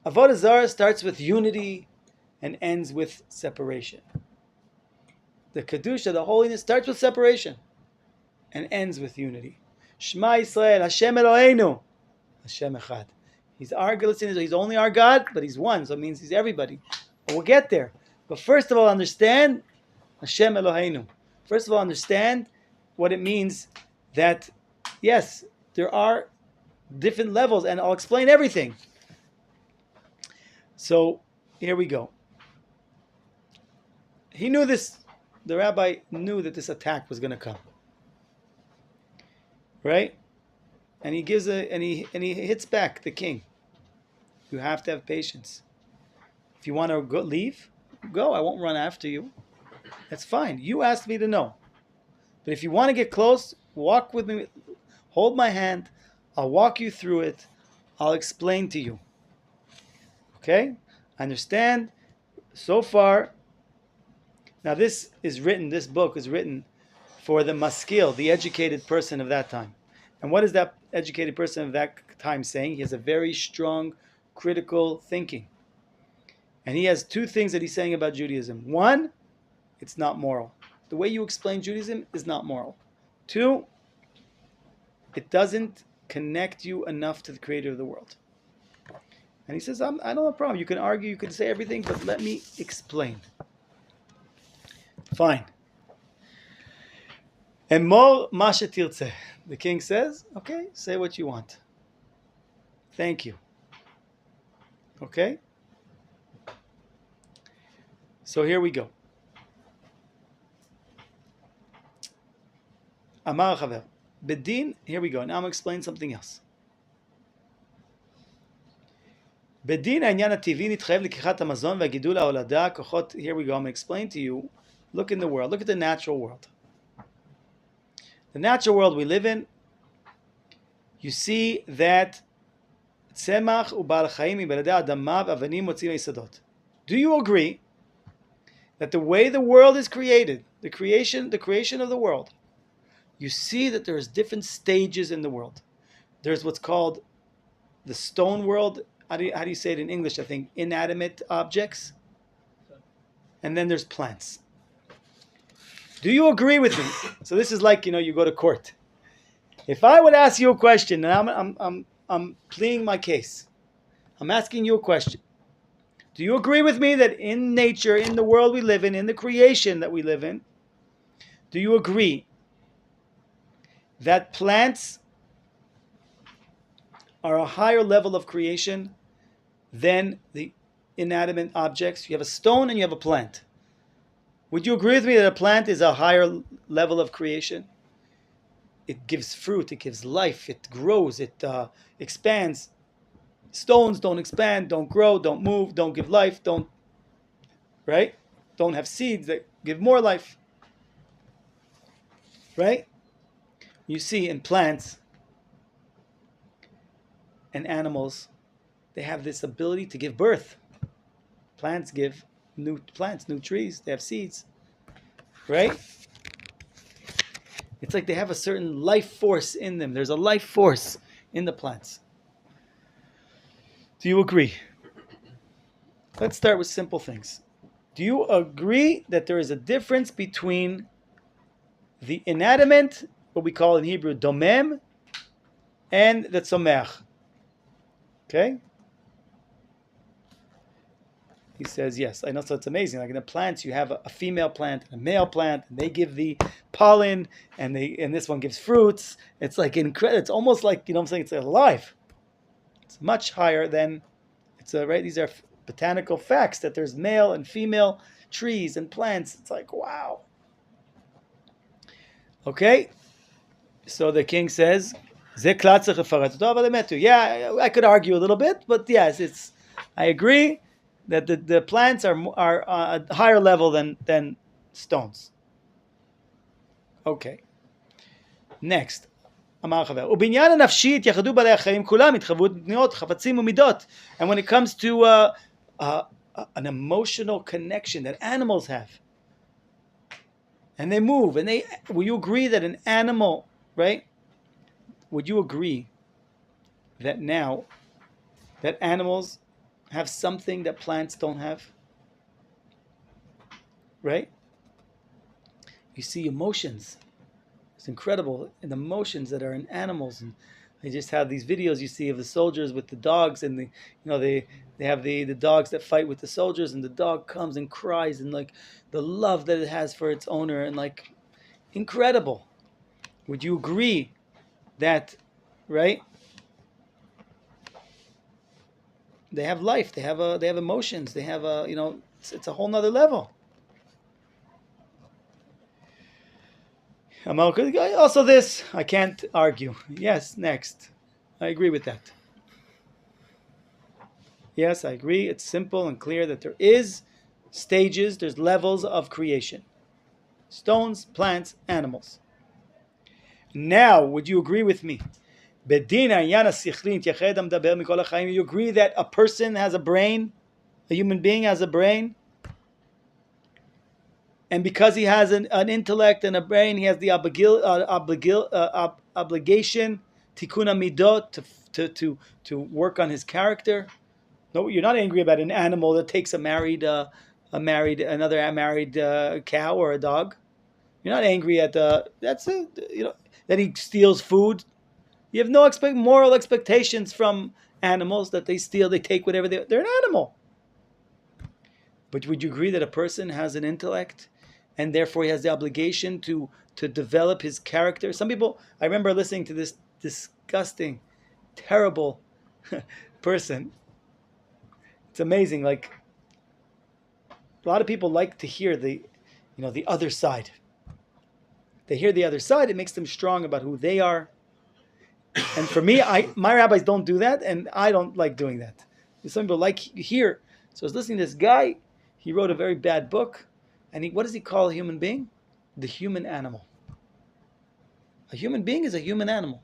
Avodah Zarah starts with unity and ends with separation. The Kedusha, the holiness, starts with separation and ends with unity. Shema Yisrael, Hashem Eloheinu, Hashem Echad. He's our God, he's only our God, but he's one, so it means he's everybody. But we'll get there. But first of all, understand Hashem Eloheinu. First of all, understand what it means that, yes, there are different levels, and I'll explain everything. So, here we go. He knew this, the rabbi knew that this attack was going to come. Right? And he gives and he hits back the king. You have to have patience. If you want to leave, go. I won't run after you. That's fine. You asked me to know. But if you want to get close, walk with me. Hold my hand. I'll walk you through it. I'll explain to you. Okay? Understand? So far. Now this book is written for the maskil, the educated person of that time. And what is that educated person of that time saying? He has a very strong, critical thinking. And he has two things that he's saying about Judaism. One, it's not moral. The way you explain Judaism is not moral. Two, it doesn't connect you enough to the creator of the world. And he says, I don't have a problem. You can argue, you can say everything, but let me explain. Fine. Emor ma shetirtzeh. The king says, okay, say what you want. Thank you. Okay? So here we go. Amar Chaver. Bedin, here we go. Now I'm going to explain something else. בדין העניין הטבעי נתחייב לקיחת המזון והגידול ההולדה, כוחות, here we go, I'm going to explain to you, look in the world, look at the natural world. The natural world we live in, you see that צמח ובעל חיים מבלעדי האדמה ואבנים מוציאים היסודות. Do you agree that the way the world is created, the creation of the world, you see that there's different stages in the world. There's what's called the stone world. How do you say it in English? I think inanimate objects. And then there's plants. Do you agree with me? So this is like, you go to court. If I would ask you a question, and I'm pleading my case, I'm asking you a question. Do you agree with me that in nature, in the world we live in the creation that we live in, do you agree that plants are a higher level of creation than the inanimate objects? You have a stone and you have a plant. Would you agree with me that a plant is a higher level of creation? It gives fruit, it gives life, it grows, it expands. Stones don't expand, don't grow, don't move, don't give life, don't have seeds that give more life. Right? You see in plants and animals, they have this ability to give birth. Plants give new plants, new trees, they have seeds. Right? It's like they have a certain life force in them. There's a life force in the plants. Do you agree? Let's start with simple things. Do you agree that there is a difference between the inanimate, what we call in Hebrew domem, and the tzomech? Okay? He says, yes. I know, so it's amazing. Like in the plants, you have a female plant and a male plant, and they give the pollen, and this one gives fruits. It's like incredible. It's almost like, I'm saying, it's alive. It's much higher than, right? These are botanical facts that there's male and female trees and plants. It's like, wow. Okay? So the king says, yeah, I could argue a little bit, but yes, I agree that the plants are a higher level than stones. Okay. Next. אמר חבר, ובעניין הנפשי התייחדו בעלי החיים כולם, התחברות בניות, חפצים ומידות. And when it comes to an emotional connection that animals have, and they move, and will you agree that an animal, right? Would you agree that now that animals have something that plants don't have? Right? You see emotions. It's incredible, and emotions that are in animals. And I just have these videos you see of the soldiers with the dogs, and they have the dogs that fight with the soldiers, and the dog comes and cries, and like the love that it has for its owner, and like incredible. Would you agree that, right? They have life. They have emotions. They have it's a whole nother level. Also this, I can't argue. Yes, next. I agree with that. Yes, I agree. It's simple and clear that there is stages, there's levels of creation. Stones, plants, animals. Now, would you agree with me? You agree that a person has a brain? A human being has a brain? And because he has an intellect and a brain, he has the obligation, tikuna midot, to work on his character. No, you're not angry about an animal that takes another married cow or a dog. You're not angry at that he steals food. You have no moral expectations from animals that they steal. They take whatever they're an animal. But would you agree that a person has an intellect, and therefore he has the obligation to develop his character? Some people, I remember listening to this disgusting, terrible person. It's amazing. Like, a lot of people like to hear the other side. They hear the other side. It makes them strong about who they are. And for me, my rabbis don't do that, and I don't like doing that. Some people like hear. So I was listening to this guy. He wrote a very bad book, and what does he call a human being? The human animal. A human being is a human animal.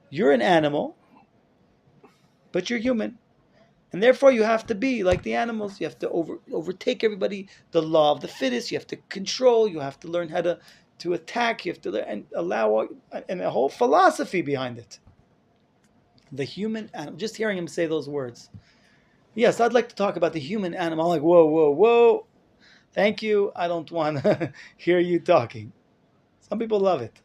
You're an animal, but you're human. And therefore you have to be like the animals. You have to overtake everybody. The law of the fittest. You have to control. You have to learn how to attack. You have to learn and allow, and a whole philosophy behind it. The human animal. Just hearing him say those words. Yes, I'd like to talk about the human animal. I'm like, whoa, whoa, whoa. Thank you. I don't want to hear you talking. Some people love it.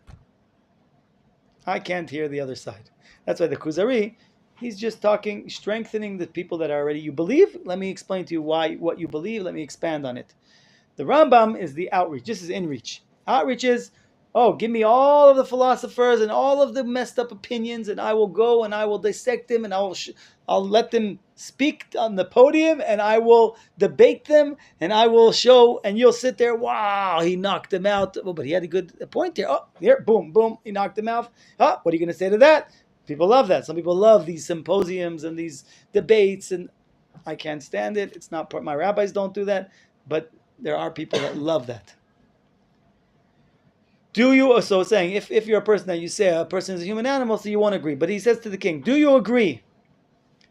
I can't hear the other side. That's why the Kuzari, he's just talking, strengthening the people that are already, you believe? Let me explain to you what you believe. Let me expand on it. The Rambam is the outreach. This is inreach. Outreach is, give me all of the philosophers and all of the messed up opinions, and I will go and I will dissect them, and I'll let them speak on the podium, and I will debate them, and I will show, and you'll sit there, wow, he knocked them out. Oh, but he had a good point there. Oh, here, boom, boom, he knocked them out. Oh, what are you going to say to that? People love that. Some people love these symposiums and these debates, and I can't stand it. It's not my rabbis don't do that, but there are people that love that. Do you, so saying, if you're a person that you say a person is a human animal, so you won't agree. But he says to the king, do you agree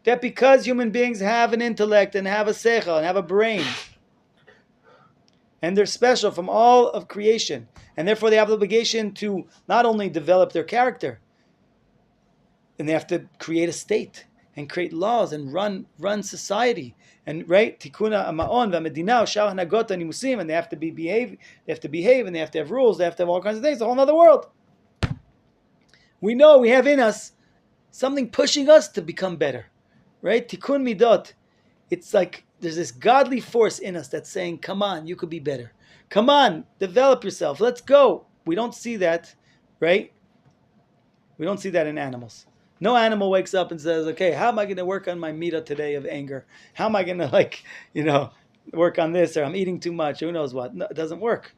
that because human beings have an intellect and have a seichel and have a brain, and they're special from all of creation, and therefore they have the obligation to not only develop their character, and they have to create a state and create laws and run society, and right, tikuna ma'on v'medina u'shar hanagot hanimusim, and they have to behave, and they have to have rules, they have to have all kinds of things. It's a whole other world. We know we have in us something pushing us to become better, right? Tikkun midot. It's like there's this godly force in us that's saying, "Come on, you could be better. Come on, develop yourself. Let's go." We don't see that, right? We don't see that in animals. No animal wakes up and says, okay, how am I going to work on my midah today of anger? How am I going to, work on this, or I'm eating too much, who knows what? No, it doesn't work.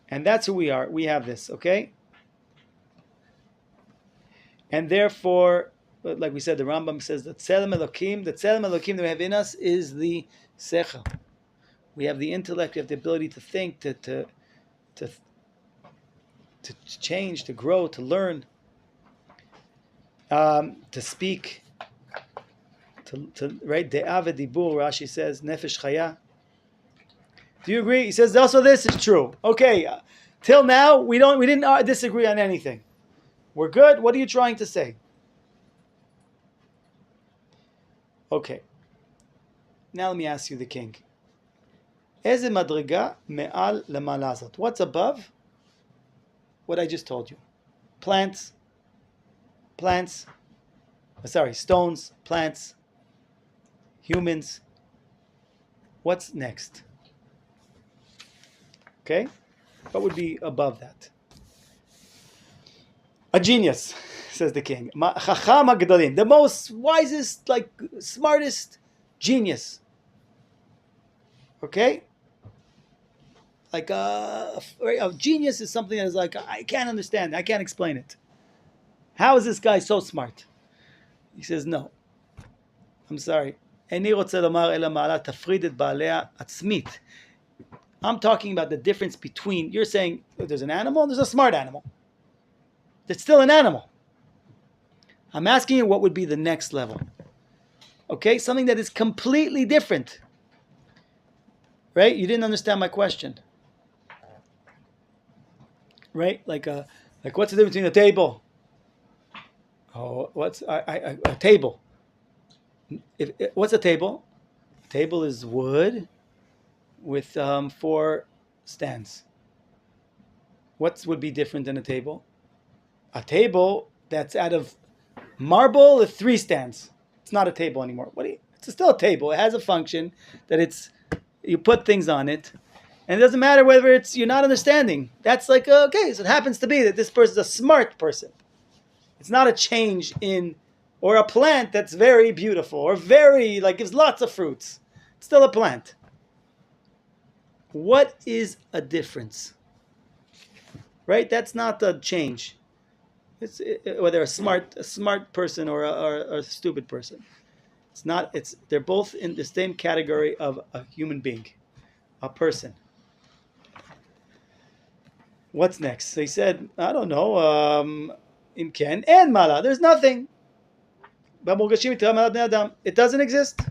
And that's who we are. We have this, okay? And therefore, like we said, the Rambam says that Tzelem Elokim, the Tzelem Elokim that we have in us is the Sechel. We have the intellect, we have the ability to think, to change, to grow, to learn, to speak, right? De'ah v'dibur, Rashi says, Nefesh Chaya. Do you agree? He says also this is true. Okay, till now we didn't disagree on anything. We're good. What are you trying to say? Okay. Now let me ask you, the king. Eze madriga me'al lemalazot. What's above what I just told you? Stones, plants, humans. What's next? Okay? What would be above that? A genius, says the king. Chacham HaGedolim, the most wisest, smartest genius. Okay? A genius is something that is I can't understand. I can't explain it. How is this guy so smart? He says, no. I'm sorry. I'm talking about the difference between, you're saying there's an animal and there's a smart animal. It's still an animal. I'm asking you what would be the next level. Okay? Something that is completely different. Right? You didn't understand my question. Right? Like what's the difference between a table? Oh, what's a table? What's a table? A table is wood with 4 stands. What would be different than a table? A table that's out of marble with 3 stands. It's not a table anymore. It's still a table. It has a function that you put things on it. And it doesn't matter whether you're not understanding. That's okay, so it happens to be that this person's a smart person. It's not a change or a plant that's very beautiful, or very, gives lots of fruits. It's still a plant. What is a difference? Right? That's not a change. It's whether a smart person or a stupid person. It's not. They're both in the same category of a human being, a person. What's next? So he said, I don't know. In Ken and Mala, there's nothing. It doesn't exist.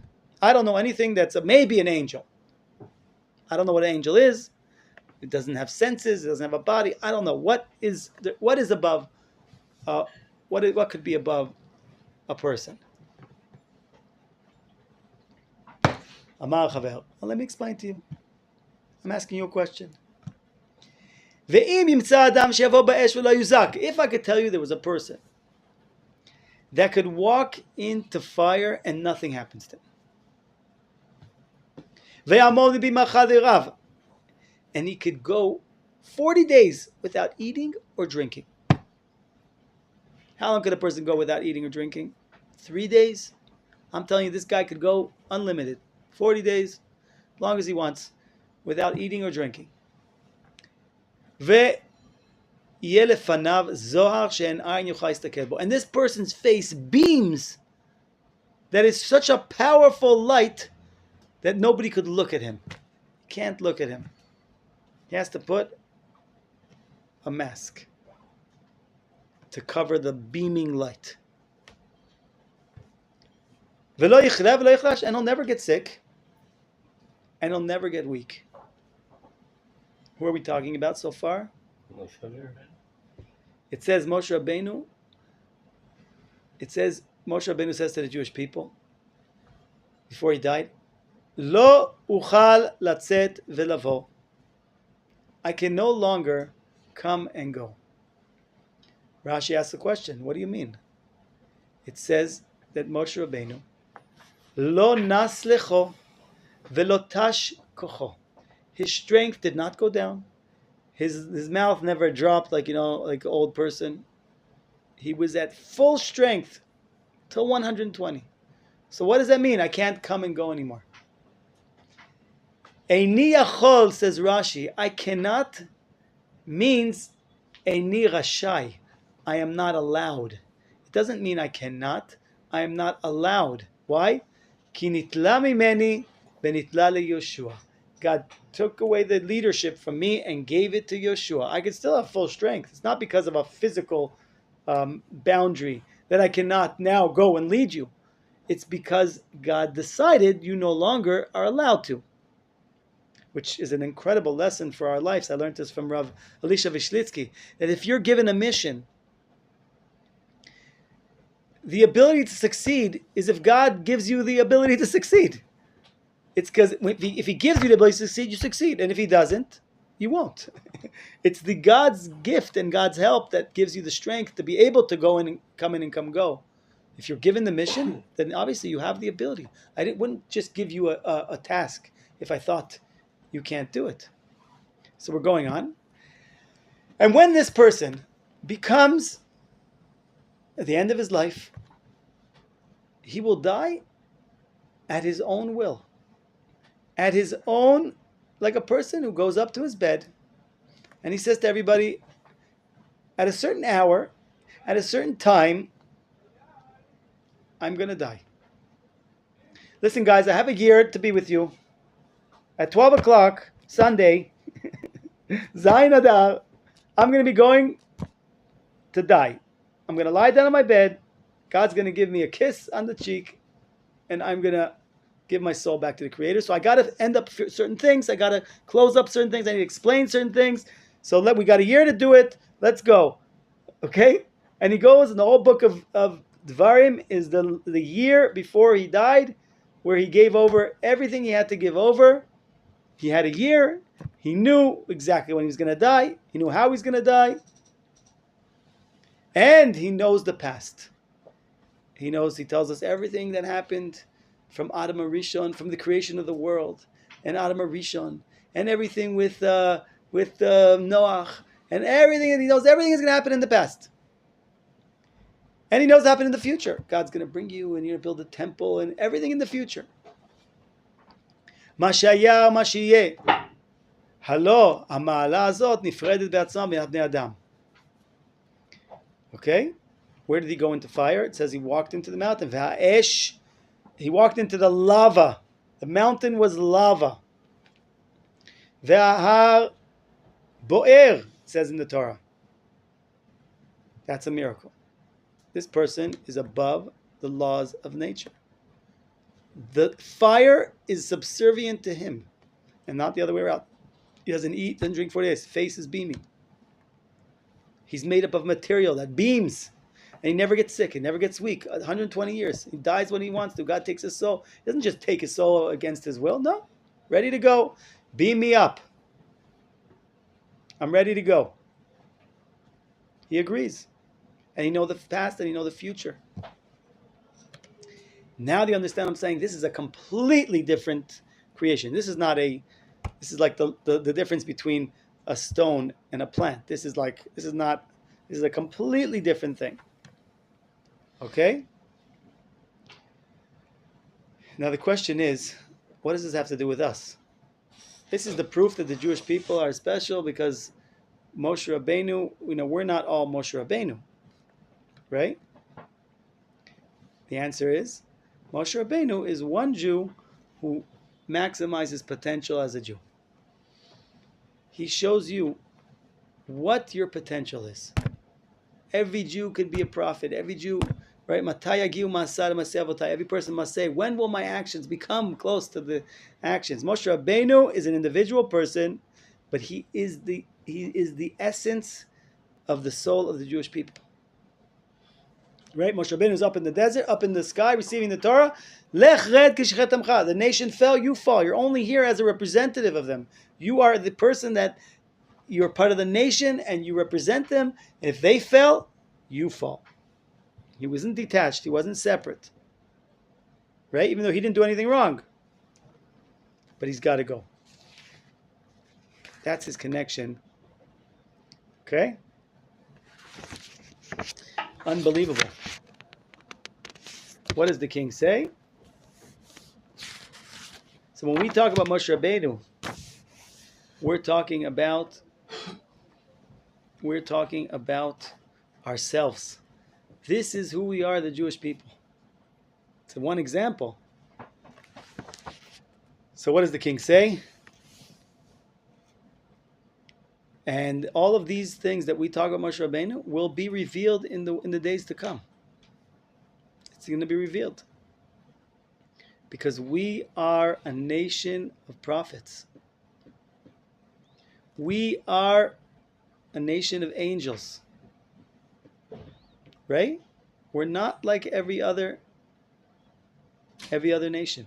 I don't know anything that's maybe an angel. I don't know what an angel is. It doesn't have senses. It doesn't have a body. I don't know what is above. What could be above a person? Amar Chaver. Well, let me explain to you. I'm asking you a question. If I could tell you there was a person that could walk into fire and nothing happens to him, and he could go 40 days without eating or drinking. How long could a person go without eating or drinking? 3 days? I'm telling you, this guy could go unlimited. 40 days, as long as he wants, without eating or drinking. And this person's face beams that is such a powerful light that nobody could look at him. Can't look at him. He has to put a mask to cover the beaming light. And he'll never get sick. And he'll never get weak. Who are we talking about so far? It says Moshe Rabbeinu says to the Jewish people before he died, Lo uchal latzet velavo. I can no longer come and go. Rashi asks the question, what do you mean? It says that Moshe Rabbeinu lo nas lecho velo tash kocho. His strength did not go down. His mouth never dropped like an old person. He was at full strength till 120. So what does that mean? I can't come and go anymore. Eini yachol, says Rashi, I cannot means eini rashai. I am not allowed. It doesn't mean I cannot. I am not allowed. Why? Ki nitla mimeni benitla leYoshua. God took away the leadership from me and gave it to Yoshua. I can still have full strength. It's not because of a physical boundary that I cannot now go and lead you. It's because God decided you no longer are allowed to, which is an incredible lesson for our lives. I learned this from Rav Elisha Vishlitsky, that if you're given a mission, the ability to succeed is if God gives you the ability to succeed. It's because if he gives you the ability to succeed, you succeed. And if he doesn't, you won't. It's the God's gift and God's help that gives you the strength to be able to go in and come in and come go. If you're given the mission, then obviously you have the ability. Wouldn't just give you a task if I thought you can't do it. So we're going on. And when this person becomes, at the end of his life, he will die at his own will. At his own, like a person who goes up to his bed and he says to everybody, at a certain hour, at a certain time, I'm going to die. Listen, guys, I have a year to be with you. At 12 o'clock, Sunday, Zayin Adar, I'm going to be going to die. I'm going to lie down on my bed. God's going to give me a kiss on the cheek, and I'm going to give my soul back to the Creator. So I got to end up certain things. I got to close up certain things. I need to explain certain things. So we got a year to do it. Let's go. Okay? And he goes, and the whole book of Dvarim is the year before he died, where he gave over everything he had to give over. He had a year. He knew exactly when he was going to die. He knew how he was going to die. And he knows the past. He tells us everything that happened from Adam Arishon, from the creation of the world, and Adam Arishon, and everything with Noach, and everything. And he knows everything is going to happen in the past. And he knows what happened in the future. God's going to bring you, and you're going to build a temple, and everything in the future. Mashaya Mashiyeh. Halo, המעלה הזאת נפרדת בעצמה מבני אדם. Okay? Where did he go into fire? It says he walked into the mountain. V'ha'esh, he walked into the lava. The mountain was lava. V'ha'ar bo'er, it says in the Torah. That's a miracle. This person is above the laws of nature. The fire is subservient to him, and not the other way around. He doesn't eat, doesn't drink 40 days. His face is beaming. He's made up of material that beams. And he never gets sick. He never gets weak. 120 years. He dies when he wants to. God takes his soul. He doesn't just take his soul against his will. No. Ready to go. Beam me up. I'm ready to go. He agrees. And he knows the past and he knows the future. Now do you understand what I'm saying? This is a completely different creation. This is like the difference between a stone and a plant. This is a completely different thing. Okay? Now the question is, what does this have to do with us? This is the proof that the Jewish people are special because Moshe Rabbeinu, we're not all Moshe Rabbeinu. Right? The answer is, Moshe Rabbeinu is one Jew who maximizes potential as a Jew. He shows you what your potential is. Every Jew could be a prophet. Every Jew, right? Every person must say, when will my actions become close to the actions? Moshe Rabbeinu is an individual person, but he is the essence of the soul of the Jewish people. Right? Moshe Rabbeinu is up in the desert, up in the sky, receiving the Torah. Lech red kishchet amcha. The nation fell, you fall. You're only here as a representative of them. You are the person that you're part of the nation and you represent them. And if they fell, you fall. He wasn't detached. He wasn't separate. Right? Even though he didn't do anything wrong. But he's got to go. That's his connection. Okay? Unbelievable. What does the king say? So when we talk about Moshe Rabbeinu, we're talking about ourselves. This is who we are, the Jewish people. It's one example. So what does the king say? And all of these things that we talk about Moshe Rabbeinu will be revealed in the days to come. It's going to be revealed. Because we are a nation of prophets. We are a nation of angels. Right? We're not like every other nation.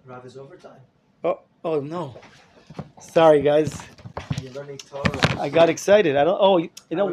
Rav is overtime. Oh no. Sorry guys. You're learning Torah. I got excited. I don't. Oh, you know why?